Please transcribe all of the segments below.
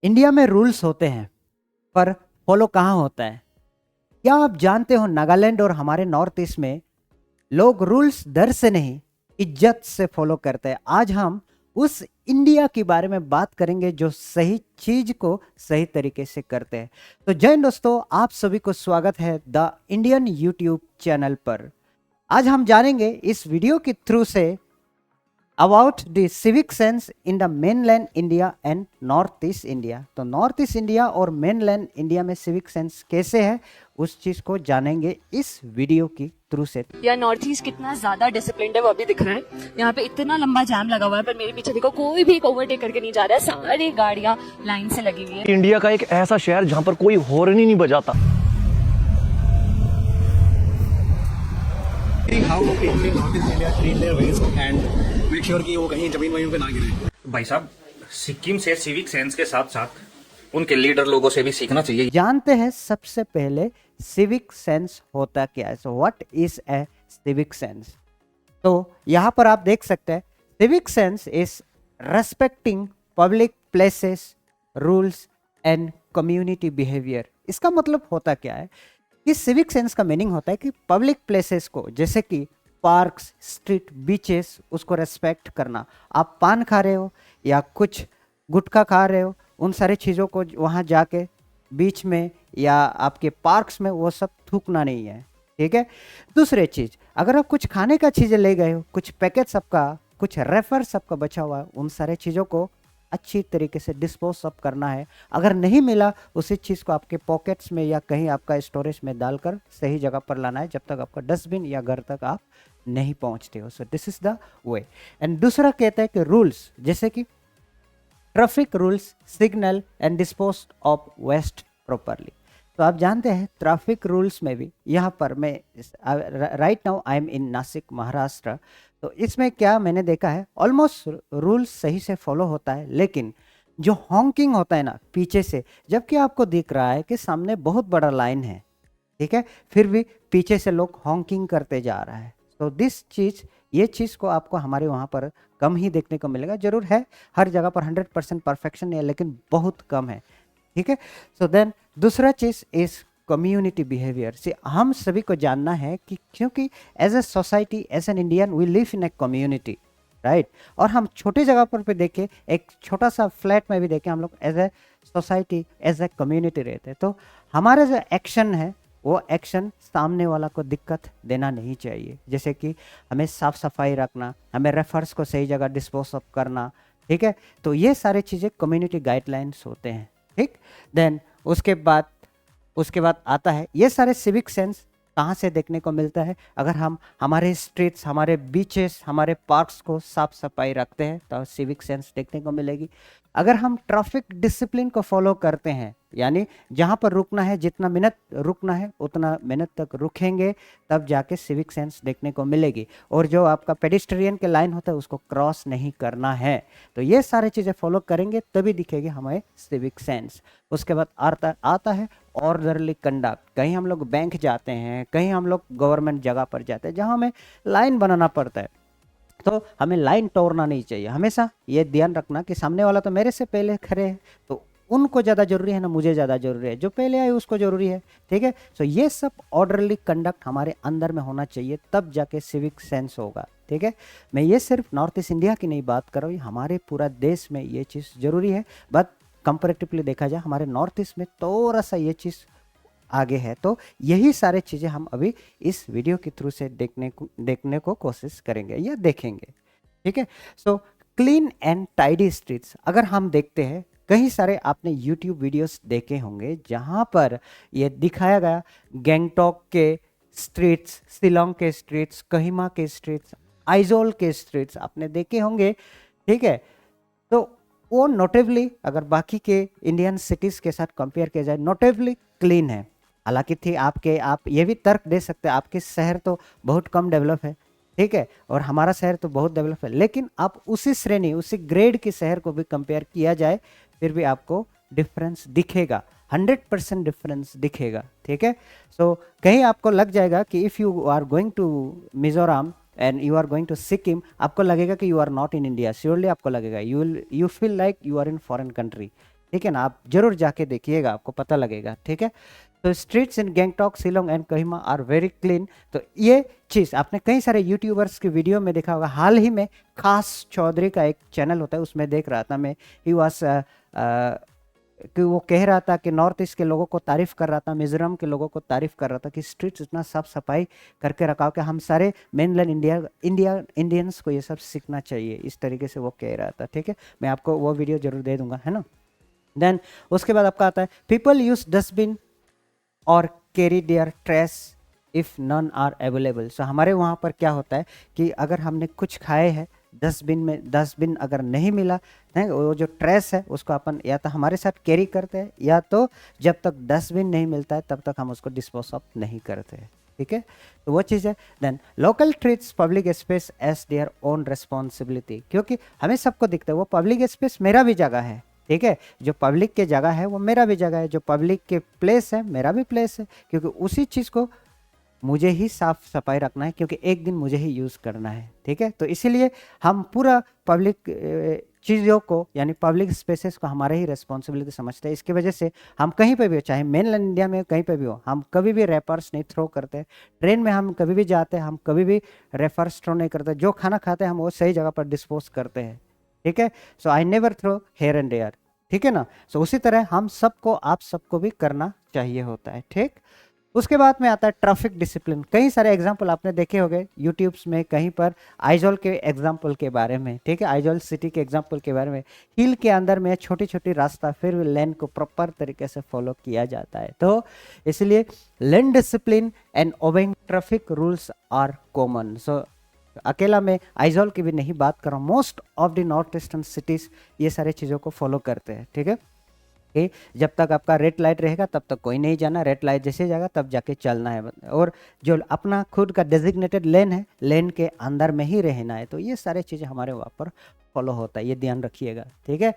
India में rules होते हैं पर फॉलो कहाँ होता है? क्या आप जानते हो नागालैंड और हमारे नॉर्थ ईस्ट में लोग रूल्स डर से नहीं इज्जत से फॉलो करते हैं। आज हम उस इंडिया के बारे में बात करेंगे जो सही चीज को सही तरीके से करते हैं। तो जय हिंद दोस्तों, आप सभी को स्वागत है द इंडियन यूट्यूब चैनल पर। आज हम जानेंगे इस वीडियो के through say about the civic sense in the mainland India and north east India. तो नॉर्थ ईस्ट इंडिया और मेनलैंड इंडिया में सिविक सेंस कैसे है उस चीज को जानेंगे इस वीडियो की थ्रू से। या नॉर्थ ईस्ट कितना ज्यादा डिसिप्लिन्ड है वो अभी दिख रहा है। यहाँ पे इतना लंबा जाम लगा हुआ है पर मेरे पीछे देखो कोई भी ओवरटेक करके नहीं जा रहा है, सारी गाड़ियां लाइन से लगी हुई है। इंडिया का एक ऐसा शहर जहां पर कोई हॉर्न ही नहीं बजाता। how people North East India treat their waste and make sure कि वो कहीं जमीन वमीन पे ना गिरे। भाई साहब, सिक्किम से सिविक सेंस के साथ साथ उनके लीडर लोगों से भी सीखना चाहिए। जानते हैं सबसे पहले सिविक सेंस होता क्या है। So what is a civic sense? तो यहाँ पर आप देख सकते हैं civic sense is respecting public places, rules and community behaviour. इसका मतलब होता क्या है कि सिविक सेंस का मीनिंग होता है कि पब्लिक प्लेसेस को, जैसे कि पार्क्स, स्ट्रीट, बीचेस, उसको रेस्पेक्ट करना। आप पान खा रहे हो या कुछ गुटखा खा रहे हो, उन सारे चीज़ों को वहाँ जाके बीच में या आपके पार्क्स में वो सब थूकना नहीं है, ठीक है। दूसरी चीज़, अगर आप कुछ खाने का चीज़ें ले गए हो, कुछ पैकेट सबका, कुछ रेफर सबका बचा हुआ है, उन सारे चीज़ों को अच्छी तरीके से डिस्पोज अप करना है। अगर नहीं मिला उसी चीज़ को आपके पॉकेट्स में या कहीं आपका स्टोरेज में डालकर सही जगह पर लाना है जब तक आपका डस्टबिन या घर तक आप नहीं पहुंचते हो। So this is the way. And दूसरा कहता है कि रूल्स, जैसे कि traffic rules, signal and dispose of waste properly. तो आप जानते हैं ट्रैफिक रूल्स में भी, यहाँ पर मैं राइट नाउ आई एम इन नासिक महाराष्ट्र, तो इसमें क्या मैंने देखा है ऑलमोस्ट रूल्स सही से फॉलो होता है, लेकिन जो हॉन्किंग होता है ना पीछे से, जबकि आपको दिख रहा है कि सामने बहुत बड़ा लाइन है, ठीक है, फिर भी पीछे से लोग हॉन्किंग करते जा रहा है। तो दिस चीज़, ये चीज़ को आपको हमारे वहाँ पर कम ही देखने को मिलेगा। जरूर है हर जगह पर 100% परफेक्शन नहीं है, लेकिन बहुत कम है, ठीक है। सो देन दूसरा चीज़ इज कम्युनिटी बिहेवियर से हम सभी को जानना है कि क्योंकि as a society, as an Indian, we live in a community, right. और हम छोटे जगह पर भी देखें, एक छोटा सा फ्लैट में भी देखें, हम लोग as a society, as a community रहते हैं। तो हमारा जो एक्शन है वो एक्शन सामने वाला को दिक्कत देना नहीं चाहिए। जैसे कि हमें साफ सफाई रखना, हमें रेफर्स को सही जगह डिस्पोज ऑफ करना, ठीक है। तो ये सारी चीज़ें कम्युनिटी गाइडलाइंस होते हैं, ठीक। देन उसके बाद आता है ये सारे सिविक सेंस कहाँ से देखने को मिलता है। अगर हम हमारे स्ट्रीट्स, हमारे बीचेस, हमारे पार्क्स को साफ सफाई रखते हैं तो सिविक सेंस देखने को मिलेगी। अगर हम ट्रैफिक डिसिप्लिन को फॉलो करते हैं, यानी जहाँ पर रुकना है, जितना मिनट रुकना है उतना मिनट तक रुकेंगे, तब जाके सिविक सेंस देखने को मिलेगी। और जो आपका पेडिस्ट्रियन के लाइन होता है उसको क्रॉस नहीं करना है। तो ये सारी चीज़ें फॉलो करेंगे तभी दिखेगी हमें सिविक सेंस। उसके बाद आता है ऑर्डरली कंडक्ट। कहीं हम लोग बैंक जाते हैं, कहीं हम लोग गवर्नमेंट जगह पर जाते हैं जहाँ हमें लाइन बनाना पड़ता है, तो हमें लाइन तोड़ना नहीं चाहिए। हमेशा ये ध्यान रखना कि सामने वाला तो मेरे से पहले खड़े है, तो उनको ज़्यादा जरूरी है ना मुझे ज़्यादा जरूरी है, जो पहले आए उसको जरूरी है, ठीक है। सो ये सब ऑर्डरली कंडक्ट हमारे अंदर में होना चाहिए, तब जाके सिविक सेंस होगा, ठीक है। मैं ये सिर्फ नॉर्थ ईस्ट इंडिया की नहीं बात कर रहा हूँ, हमारे पूरा देश में ये चीज़ जरूरी है। बट कंपेरेटिवली देखा जाए हमारे नॉर्थ ईस्ट में थोड़ा सा ये चीज़ आगे है। तो यही सारे चीज़ें हम अभी इस वीडियो के थ्रू से देखने को कोशिश करेंगे या देखेंगे, ठीक है। So clean and tidy streets, अगर हम देखते हैं कई सारे आपने यूट्यूब वीडियोस देखे होंगे जहाँ पर ये दिखाया गया गैंगटॉक के स्ट्रीट्स, शिलोंग के स्ट्रीट्स, कोहिमा के स्ट्रीट्स, आइजोल के स्ट्रीट्स आपने देखे होंगे, ठीक है। तो वो नोटेबली, अगर बाकी के इंडियन सिटीज़ के साथ कंपेयर किया जाए, नोटेबली क्लीन है। हालांकि थी आप ये भी तर्क दे सकते हैं आपके शहर तो बहुत कम डेवलप है, ठीक है, और हमारा शहर तो बहुत डेवलप है, लेकिन आप उसी श्रेणी, उसी ग्रेड के शहर को भी कंपेयर किया जाए फिर भी आपको डिफरेंस दिखेगा, 100% डिफरेंस दिखेगा, ठीक है। सो कहीं आपको लग जाएगा कि if you are going to Mizoram and you are going to Sikkim, आपको लगेगा कि you are not in India, surely आपको लगेगा, you feel like you are in foreign country, ठीक है ना, आप जरूर जाके देखिएगा, आपको पता लगेगा, ठीक है। तो streets in Gangtok, Shillong and Kohima are very clean. तो ये चीज़ आपने कई सारे यूट्यूबर्स की वीडियो में देखा होगा। हाल ही में खास चौधरी का एक चैनल होता है, उसमें देख रहा था मैं, ही वाज कि वो कह रहा था कि नॉर्थ ईस्ट के लोगों को तारीफ कर रहा था, मिजोरम के लोगों को तारीफ कर रहा था कि स्ट्रीट्स इतना साफ सफाई करके रखा हो कि हम सारे मेनलैंड इंडियंस को ये सब सीखना चाहिए, इस तरीके से वो कह रहा था, ठीक है। मैं आपको वो वीडियो जरूर दे दूंगा, है ना। देन उसके बाद आपका आता है पीपल यूज डस्टबिन और carry their trash if none are available. So हमारे वहाँ पर क्या होता है कि अगर हमने कुछ खाए हैं, डस्टबिन अगर नहीं मिला है, वो जो ट्रैश है उसको अपन या तो हमारे साथ कैरी करते हैं, या तो जब तक डस्टबिन नहीं मिलता है तब तक हम उसको डिस्पोज ऑफ नहीं करते हैं, ठीक है। तो वो चीज़ है। Then local treats public space as their own responsibility, क्योंकि हमें सबको दिखता है वो पब्लिक स्पेस मेरा भी जगह है, ठीक है। जो पब्लिक के जगह है वो मेरा भी जगह है, जो पब्लिक के प्लेस है मेरा भी प्लेस है, क्योंकि उसी चीज़ को मुझे ही साफ सफाई रखना है, क्योंकि एक दिन मुझे ही यूज़ करना है, ठीक है। तो इसीलिए हम पूरा पब्लिक चीज़ों को यानी पब्लिक स्पेसेस को हमारे ही रिस्पॉन्सिबिलिटी समझते हैं। इसकी वजह से हम कहीं पर भी हो, चाहे मेनलैंड इंडिया में कहीं पर भी हो, हम कभी भी रैपर्स नहीं थ्रो करते। ट्रेन में हम कभी भी जाते हैं, हम कभी भी रैपर्स थ्रो नहीं करते। जो खाना खाते हैं हम वो सही जगह पर डिस्पोज करते हैं, ठीक है। So I never throw here and there, ठीक है ना। सो उसी तरह हम सबको, आप सबको भी करना चाहिए होता है, ठीक। उसके बाद में आता है ट्रैफिक डिसिप्लिन। कई सारे एग्जाम्पल आपने देखे होंगे यूट्यूब्स में, कहीं पर आइजॉल के एग्जाम्पल के बारे में, ठीक है, आइजॉल सिटी के एग्जाम्पल के बारे में। हिल के अंदर में छोटी छोटी रास्ता, फिर भी लेन को प्रॉपर तरीके से फॉलो किया जाता है। तो इसलिए lane discipline and obeying traffic rules are common. So अकेला मैं आइजॉल की भी नहीं बात कर रहा हूँ, most of the north eastern cities ये सारे चीज़ों को फॉलो करते हैं, ठीक है। जब तक आपका रेड लाइट रहेगा तब तक कोई नहीं जाना, रेड लाइट जैसे जाएगा तब जाके चलना है, और जो अपना खुद का डेजिग्नेटेड लेन है, लेन के अंदर में ही रहना है। तो ये सारे चीज़ें हमारे वहाँ पर फॉलो होता है, ये ध्यान रखिएगा, ठीक है।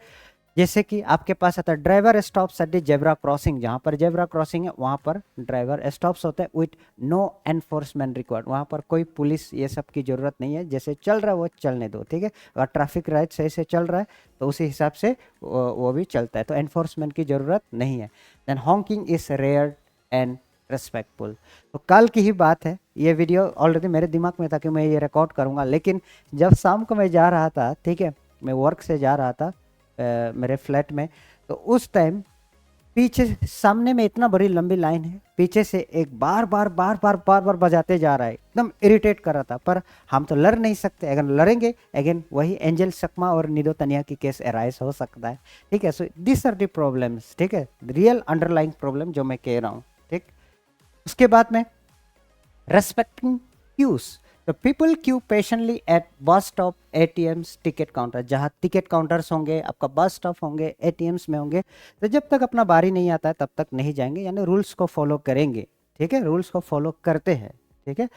जैसे कि आपके पास आता है driver stops at the zebra crossing, जहाँ पर जेब्रा क्रॉसिंग है वहाँ पर ड्राइवर स्टॉप्स होते हैं विथ नो एनफोर्समेंट रिक्वायर्ड। वहाँ पर कोई पुलिस ये सब की ज़रूरत नहीं है, जैसे चल रहा है वो चलने दो, ठीक है। अगर ट्रैफिक लाइट सही से चल रहा है तो उसी हिसाब से वो भी चलता है, तो एनफोर्समेंट की ज़रूरत नहीं है। Then honking is rare and respectful. तो कल की ही बात है, ये वीडियो ऑलरेडी मेरे दिमाग में था कि मैं ये रिकॉर्ड करूँगा, लेकिन जब शाम को मैं जा रहा था, ठीक है, मैं वर्क से जा रहा था मेरे फ्लैट में, तो उस टाइम पीछे सामने में इतना बड़ी लंबी लाइन है, पीछे से एक बार बार बजाते जा रहा है, एकदम इरिटेट कर रहा था। पर हम तो लड़ नहीं सकते, अगर लड़ेंगे अगेन वही एंजल शर्मा और निदो तनिया की केस अराइज हो सकता है, ठीक है। So this are the problems, ठीक है, रियल अंडरलाइंग प्रॉब्लम जो मैं कह रहा हूँ, ठीक। उसके बाद में रेस्पेक्टिंग क्यूज। तो people queue patiently at bus stop, ATMs, ticket counter. जहाँ टिकट काउंटर्स होंगे, आपका बस स्टॉप होंगे, एटीएम्स में होंगे, तो जब तक अपना बारी नहीं आता है तब तक नहीं जाएंगे, यानी रूल्स को फॉलो करेंगे, ठीक है, रूल्स को फॉलो करते हैं, ठीक है।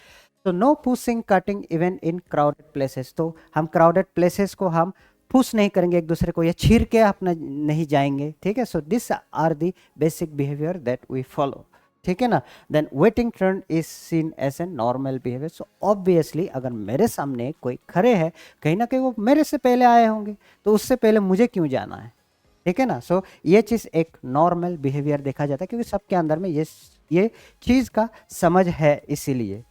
तो no pushing cutting even in crowded places. तो हम क्राउडेड प्लेसेस को हम पुश नहीं करेंगे एक दूसरे को, या छीर के अपना नहीं जाएंगे, ठीक है। So this are the basic behaviour that we follow, ठीक है ना। Then waiting turn is seen as a normal behaviour. So obviously अगर मेरे सामने कोई खड़े हैं, कहीं ना कहीं वो मेरे से पहले आए होंगे, तो उससे पहले मुझे क्यों जाना है, ठीक है ना। सो ये चीज़ एक नॉर्मल बिहेवियर देखा जाता है, क्योंकि सबके अंदर में ये चीज़ का समझ है, इसीलिए,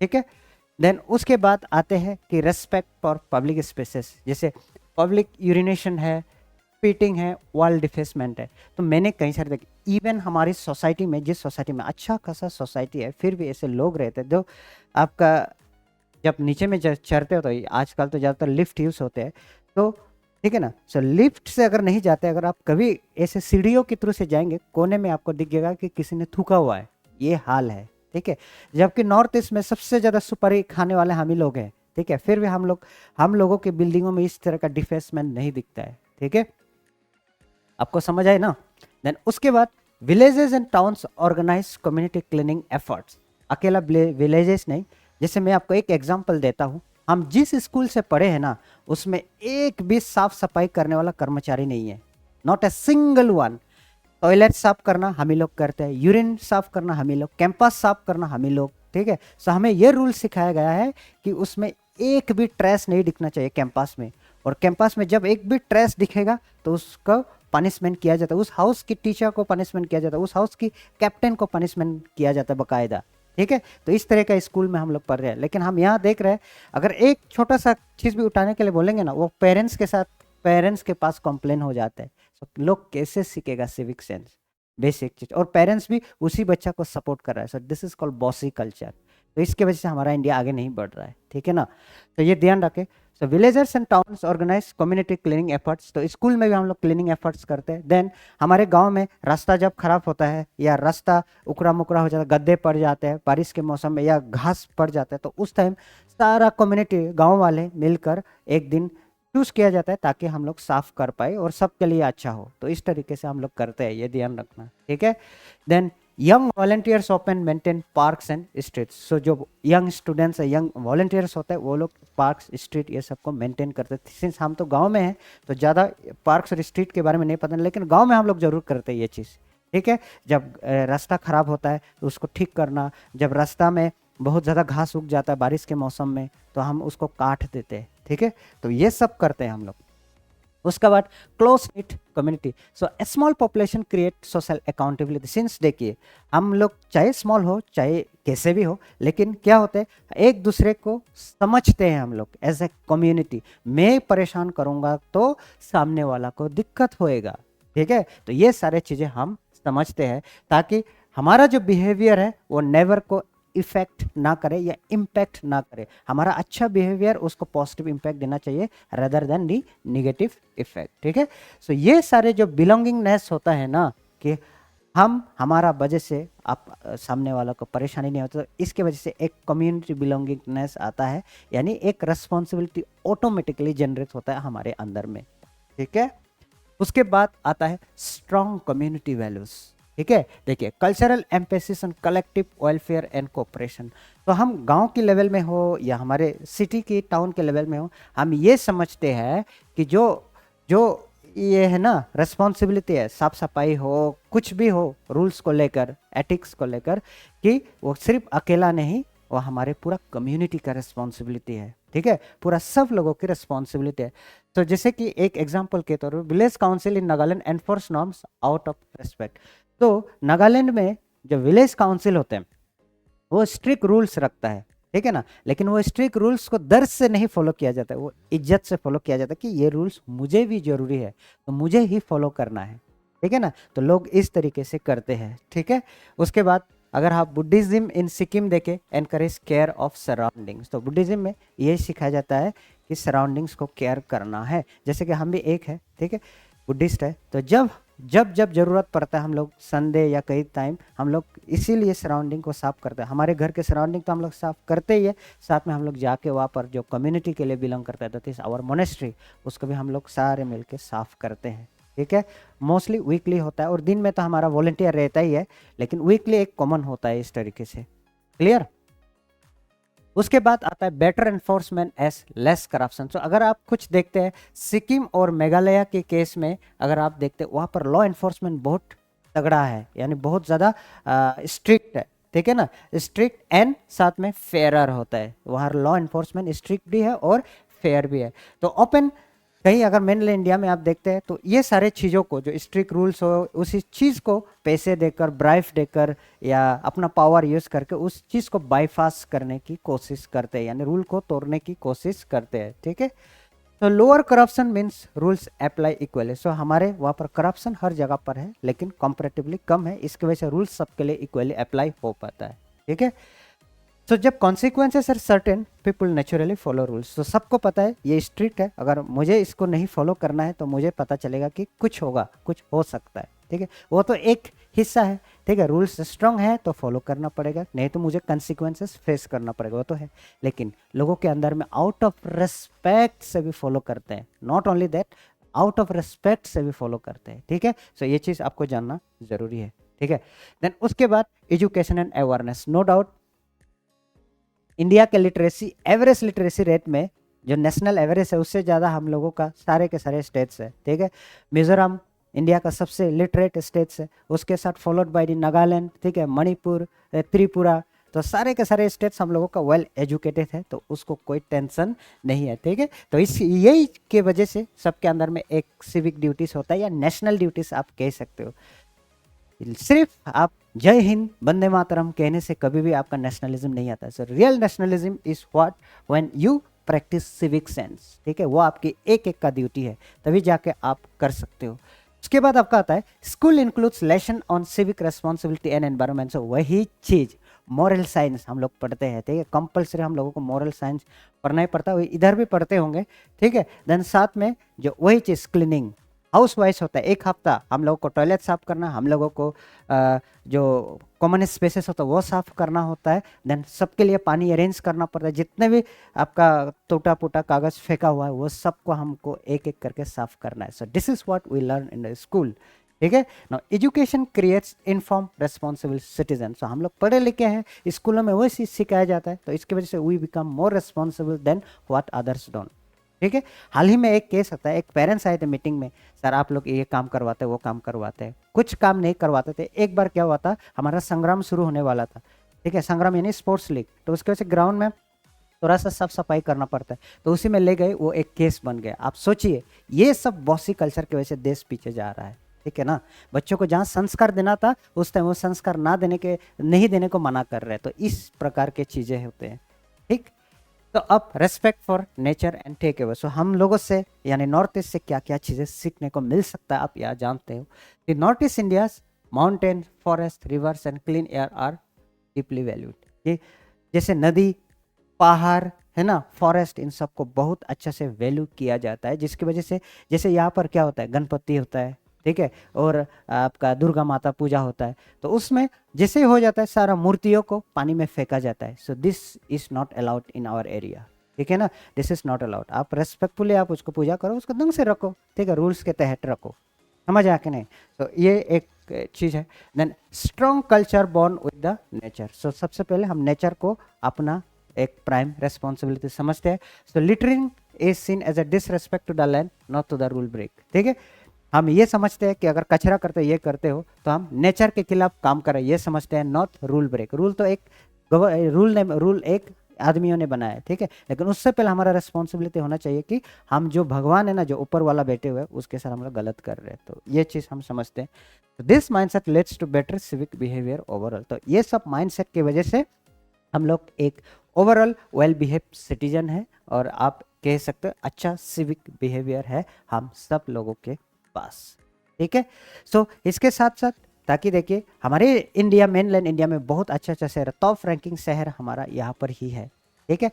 ठीक है। देन उसके बाद आते हैं कि रेस्पेक्ट फॉर पब्लिक स्पेसेस, जैसे पब्लिक यूरिनेशन है, स्पीटिंग है, वॉल डिफेसमेंट है। तो मैंने कई सारे देखे, इवन हमारी सोसाइटी में, जिस सोसाइटी में अच्छा खासा सोसाइटी है, फिर भी ऐसे लोग रहते हैं जो आपका जब नीचे में चढ़ते हो, तो आजकल तो ज़्यादातर लिफ्ट यूज़ होते हैं, तो ठीक है ना। सो लिफ्ट से अगर नहीं जाते, अगर आप कभी ऐसे सीढ़ियों के थ्रू से जाएंगे, कोने में आपको दिखेगा कि किसी ने थूका हुआ है, ये हाल है, ठीक है। जबकि नॉर्थ ईस्ट में सबसे ज़्यादा सुपारी खाने वाले हम ही लोग हैं, ठीक है, फिर भी हम लोगों के बिल्डिंगों में इस तरह का डिफेसमेंट नहीं दिखता है, ठीक है। आपको समझ आए ना। देन उसके बाद villages and towns organise community cleaning efforts. अकेला विलेजेस नहीं, जैसे मैं आपको एक एग्जांपल देता हूँ, हम जिस स्कूल से पढ़े हैं ना, उसमें एक भी साफ सफाई करने वाला कर्मचारी नहीं है, not a single one. Toilet साफ करना हम ही लोग करते हैं, यूरिन साफ करना हम ही लोग, कैंपस साफ करना हम ही लोग, ठीक है। सो हमें यह रूल सिखाया गया है कि उसमें एक भी ट्रैश नहीं दिखना चाहिए कैंपस में, और कैंपस में जब एक भी ट्रैश दिखेगा तो उसको पनिशमेंट किया जाता है, उस हाउस की टीचर को पनिशमेंट किया जाता है, उस हाउस की कैप्टन को पनिशमेंट किया जाता है बकायदा। ठीक है, तो इस तरह का स्कूल में हम लोग पढ़ रहे हैं। लेकिन हम यहाँ देख रहे हैं, अगर एक छोटा सा चीज़ भी उठाने के लिए बोलेंगे ना, वो पेरेंट्स के साथ, पेरेंट्स के पास कंप्लेन हो जाता है। तो लोग कैसे सीखेगा सिविक सेंस, बेसिक चीज, और पेरेंट्स भी उसी बच्चा को सपोर्ट कर रहा है। So this is called bossy culture. तो इसके वजह से हमारा इंडिया आगे नहीं बढ़ रहा है। ठीक है ना, तो ये ध्यान रखें। So villagers and towns organise community cleaning efforts. तो स्कूल में भी हम लोग क्लीनिंग एफर्ट्स करते हैं। देन हमारे गांव में रास्ता जब खराब होता है या रास्ता उकड़ा मुकड़ा हो जाता है, गड्ढे पड़ जाते हैं बारिश के मौसम में, या घास पड़ जाता है, तो उस टाइम सारा कम्युनिटी, गाँव वाले मिलकर एक दिन चूज किया जाता है ताकि हम लोग साफ कर पाए और सबके लिए अच्छा हो। तो इस तरीके से हम लोग करते हैं, ये ध्यान रखना। ठीक है, then young volunteers open maintain parks and streets. So जो यंग स्टूडेंट्स है, यंग वॉलंटियर्स होते हैं, वो लोग पार्क्स, स्ट्रीट ये सबको मेंटेन करते हैं। सिंस हम तो गांव में हैं तो ज़्यादा पार्क्स और स्ट्रीट के बारे में नहीं पता, लेकिन गांव में हम लोग जरूर करते हैं ये चीज़। ठीक है, जब रास्ता खराब होता है तो उसको ठीक करना, जब रास्ता में बहुत ज़्यादा घास उग जाता है बारिश के मौसम में तो हम उसको काट देते हैं। ठीक है, तो ये सब करते हैं हम लोग। उसके बाद close knit community. So small population create social accountability. Since देखिए, हम लोग चाहे स्मॉल हो चाहे कैसे भी हो, लेकिन क्या होता है, एक दूसरे को समझते हैं हम लोग एज ए कम्युनिटी। मैं परेशान करूंगा तो सामने वाला को दिक्कत होएगा। ठीक है, तो ये सारे चीज़ें हम समझते हैं ताकि हमारा जो बिहेवियर है वो नेवर को इफेक्ट ना करे या इम्पैक्ट ना करे। हमारा अच्छा बिहेवियर उसको पॉजिटिव इम्पैक्ट देना चाहिए रेदर देन दी निगेटिव इफेक्ट। ठीक है, सो ये सारे जो बिलोंगिंगनेस होता है ना, कि हम हमारा वजह से आप सामने वाला को परेशानी नहीं होता, तो इसके वजह से एक कम्युनिटी बिलोंगिंगनेस आता है, यानी एक रेस्पॉन्सिबिलिटी ऑटोमेटिकली जनरेट होता है हमारे अंदर में। ठीक है, उसके बाद आता है स्ट्रॉन्ग कम्युनिटी वैल्यूज। ठीक है, देखिए cultural emphasis on collective welfare and cooperation. तो हम गांव के लेवल में हो या हमारे सिटी की टाउन के लेवल में हो, हम ये समझते हैं कि जो जो ये है ना रेस्पॉन्सिबिलिटी है, साफ सफाई हो, कुछ भी हो, रूल्स को लेकर, एथिक्स को लेकर, कि वो सिर्फ अकेला नहीं, वो हमारे पूरा कम्युनिटी का रिस्पॉन्सिबिलिटी है। ठीक है, पूरा सब लोगों की रिस्पॉन्सिबिलिटी है। तो जैसे कि एक एग्जांपल के तौर पर, village council in Nagaland enforce norms out of respect. तो नागालैंड में जो विलेज काउंसिल होते हैं वो स्ट्रिक्ट रूल्स रखता है। ठीक है ना, लेकिन वो स्ट्रिक्ट रूल्स को दर्द से नहीं फॉलो किया जाता है, वो इज्जत से फॉलो किया जाता है कि ये रूल्स मुझे भी जरूरी है तो मुझे ही फॉलो करना है। ठीक है ना, तो लोग इस तरीके से करते हैं। ठीक है, उसके बाद अगर आप बुद्धिज्म इन सिक्किम देखें, एनकरेज केयर ऑफ सराउंडिंग्स। तो बुद्धिज्म में ये सिखाया जाता है कि सराउंडिंग्स को केयर करना है। जैसे कि हम भी एक है, ठीक है, बुद्धिस्ट है, तो जब जब जब जरूरत पड़ता है हम लोग संडे या कई टाइम हम लोग इसीलिए सराउंडिंग को साफ करते हैं। हमारे घर के सराउंडिंग तो हम लोग साफ करते ही है, साथ में हम लोग जाके वहाँ पर जो कम्युनिटी के लिए बिलोंग करता है, दैट इज आवर मोनेस्ट्री, उसको भी हम लोग सारे मिलके साफ करते हैं। ठीक है, मोस्टली वीकली होता है, और दिन में तो हमारा वॉलंटियर रहता ही है, लेकिन वीकली एक कॉमन होता है इस तरीके से। क्लियर? उसके बाद आता है better enforcement as less corruption. तो अगर आप कुछ देखते हैं सिक्किम और मेघालय के केस में, अगर आप देखते हैं वहाँ पर लॉ एनफोर्समेंट बहुत तगड़ा है, यानी बहुत ज़्यादा स्ट्रिक्ट है। ठीक है ना, स्ट्रिक्ट एंड साथ में फेयर होता है। वहाँ लॉ एनफोर्समेंट स्ट्रिक्ट भी है और फेयर भी है। तो ओपन कहीं अगर मेनलैंड इंडिया में आप देखते हैं तो ये सारे चीज़ों को, जो स्ट्रिक्ट रूल्स हो, उसी चीज़ को पैसे देकर, ब्राइब देकर या अपना पावर यूज़ करके उस चीज़ को बाईपास करने की कोशिश करते हैं, यानी रूल को तोड़ने की कोशिश करते हैं। ठीक है, तो lower corruption means rules apply equally. So हमारे वहाँ पर करप्शन हर जगह पर है लेकिन कंपैरेटिवली कम है, इसकी वजह से रूल्स सबके लिए इक्वली अप्लाई हो पाता है। ठीक है, तो जब consequences are certain people naturally follow rules. तो सबको पता है ये स्ट्रिक्ट है, अगर मुझे इसको नहीं फॉलो करना है तो मुझे पता चलेगा कि कुछ होगा, कुछ हो सकता है। ठीक है, वो तो एक हिस्सा है। ठीक है, रूल्स स्ट्रांग है तो फॉलो करना पड़ेगा, नहीं तो मुझे कॉन्सिक्वेंसेस फेस करना पड़ेगा, वो तो है। लेकिन लोगों के अंदर में आउट ऑफ रिस्पेक्ट से भी फॉलो करते हैं, not only that, out of respect से भी फॉलो करते हैं। ठीक है, सो ये चीज़ आपको जानना जरूरी है। ठीक है, देन उसके बाद education and awareness. No doubt India के लिटरेसी, एवरेज लिटरेसी रेट में जो नेशनल एवरेज है उससे ज़्यादा हम लोगों का सारे के सारे स्टेट्स है। ठीक है, मिजोरम इंडिया का सबसे लिटरेट स्टेट्स है, उसके साथ फॉलोड बाय दी नागालैंड, ठीक है, मणिपुर, त्रिपुरा। तो सारे के सारे स्टेट्स हम लोगों का वेल एजुकेटेड है, तो उसको कोई टेंशन नहीं है, ठीक है। तो इस यही के वजह से सबके अंदर में एक सिविक ड्यूटीज होता है या नेशनल ड्यूटीज आप कह सकते हो। सिर्फ आप जय हिंद वंदे मातरम कहने से कभी भी आपका नेशनलिज्म नहीं आता। So real nationalism is what when you practice civic sense, ठीक है। वो आपकी एक एक का ड्यूटी है, तभी जाके आप कर सकते हो। उसके बाद आपका आता है school includes lesson on civic responsibility and environment. So वही चीज मॉरल साइंस हम लोग पढ़ते हैं, ठीक है। कंपल्सरी हम लोगों को मॉरल साइंस पढ़ना ही पड़ता है, इधर भी पढ़ते होंगे, ठीक है। देन साथ में जो वही चीज क्लीनिंग हाउस वाइज होता है, एक हफ्ता हम लोगों को टॉयलेट साफ करना, हम लोगों को जो कॉमन स्पेसेस होता है वो साफ करना होता है। देन सबके लिए पानी अरेंज करना पड़ता है, जितने भी आपका टूटा फूटा कागज फेंका हुआ है वो सबको हमको एक एक करके साफ करना है। So this is what we learn in the school, ठीक है। Now education creates inform responsible citizen. So हम लोग पढ़े लिखे हैं, स्कूलों में वही चीज सिखाया जाता है, तो इसकी वजह से we become more responsible than what others don't, ठीक है। हाल ही में एक केस होता है, एक पेरेंट्स आए थे मीटिंग में, सर आप लोग ये काम करवाते वो काम करवाते हैं, कुछ काम नहीं करवाते थे। एक बार क्या हुआ था, हमारा संग्राम शुरू होने वाला था, ठीक है, संग्राम यानी स्पोर्ट्स लीग, तो उसके वजह से ग्राउंड में थोड़ा सा साफ सफाई करना पड़ता है, तो उसी में ले गए, वो एक केस बन गया। आप सोचिए ये सब बॉसी कल्चर की वजह से देश पीछे जा रहा है, ठीक है ना। बच्चों को जहाँ संस्कार देना था उस टाइम वो संस्कार नहीं देने को मना कर रहे हैं, तो इस प्रकार के चीजें होते हैं, ठीक। तो अब respect for nature and take care. So हम लोगों से यानी नॉर्थ ईस्ट से क्या क्या चीज़ें सीखने को मिल सकता है आप यहाँ जानते हो कि north east India's mountain forest rivers and clean air are deeply valued. ये जैसे नदी पहाड़ है ना, फॉरेस्ट, इन सबको बहुत अच्छे से वैल्यू किया जाता है, जिसकी वजह से जैसे यहाँ पर क्या होता है, गणपति होता है, ठीक है, और आपका दुर्गा माता पूजा होता है, तो उसमें जैसे हो जाता है सारा मूर्तियों को पानी में फेंका जाता है। So this is not allowed in our area, ठीक है ना, दिस इज नॉट अलाउड। आप रेस्पेक्टफुली आप उसको पूजा करो, उसको ढंग से रखो, ठीक है, रूल्स के तहत रखो, समझ आ के नहीं। तो ये एक चीज़ है। Then strong culture born with the nature. So सबसे पहले हम नेचर को अपना एक प्राइम रेस्पॉन्सिबिलिटी समझते हैं। So littering is seen as a disrespect to the land not to the rule break, ठीक है। हम ये समझते हैं कि अगर कचरा करते ये करते हो तो हम नेचर के खिलाफ काम कर रहे हैं, ये समझते हैं, नॉट रूल ब्रेक। रूल तो एक रूल एक आदमियों ने बनाया है, ठीक है, लेकिन उससे पहले हमारा रेस्पॉन्सिबिलिटी होना चाहिए कि हम जो भगवान है ना, जो ऊपर वाला बैठे हुए हैं, उसके साथ हम लोग गलत कर रहे हैं, तो ये चीज़ हम समझते हैं। तो this mindset leads to better civic behaviour overall. तो ये सब माइंडसेट की वजह से हम लोग एक ओवरऑल वेल बिहेव सिटीजन है, और आप कह सकते हो अच्छा सिविक बिहेवियर है हम सब लोगों के पास, ठीक है। सो इसके साथ साथ ताकि देखिए हमारे इंडिया, मेनलैंड इंडिया में बहुत अच्छा अच्छा शहर, टॉप रैंकिंग शहर हमारा यहाँ पर ही है, ठीक है।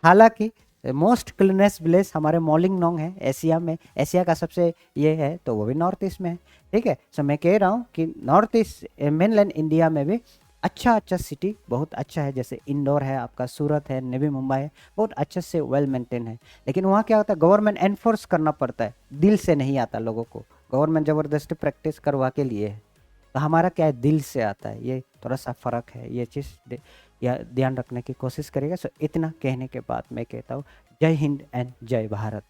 हालांकि मोस्ट क्लीनेस्ट विलेज हमारे मोलिंगनोंग है, एशिया में, एशिया का सबसे ये है, तो वो भी नॉर्थ ईस्ट में है, ठीक है। सो मैं कह रहा हूँ कि नॉर्थ ईस्ट मेनलैंड इंडिया में भी अच्छा सिटी बहुत अच्छा है, जैसे इंदौर है, आपका सूरत है, नवी मुंबई है, बहुत अच्छे से वेल मेंटेन है। लेकिन वहाँ क्या होता है, गवर्नमेंट एनफोर्स करना पड़ता है, दिल से नहीं आता लोगों को, गवर्नमेंट ज़बरदस्ती प्रैक्टिस करवा के लिए है, तो हमारा क्या है, दिल से आता है, ये थोड़ा सा फ़र्क है, ये चीज़ या ध्यान रखने की कोशिश करेगा। सो इतना कहने के बाद मैं कहता हूँ जय हिंद एंड जय भारत।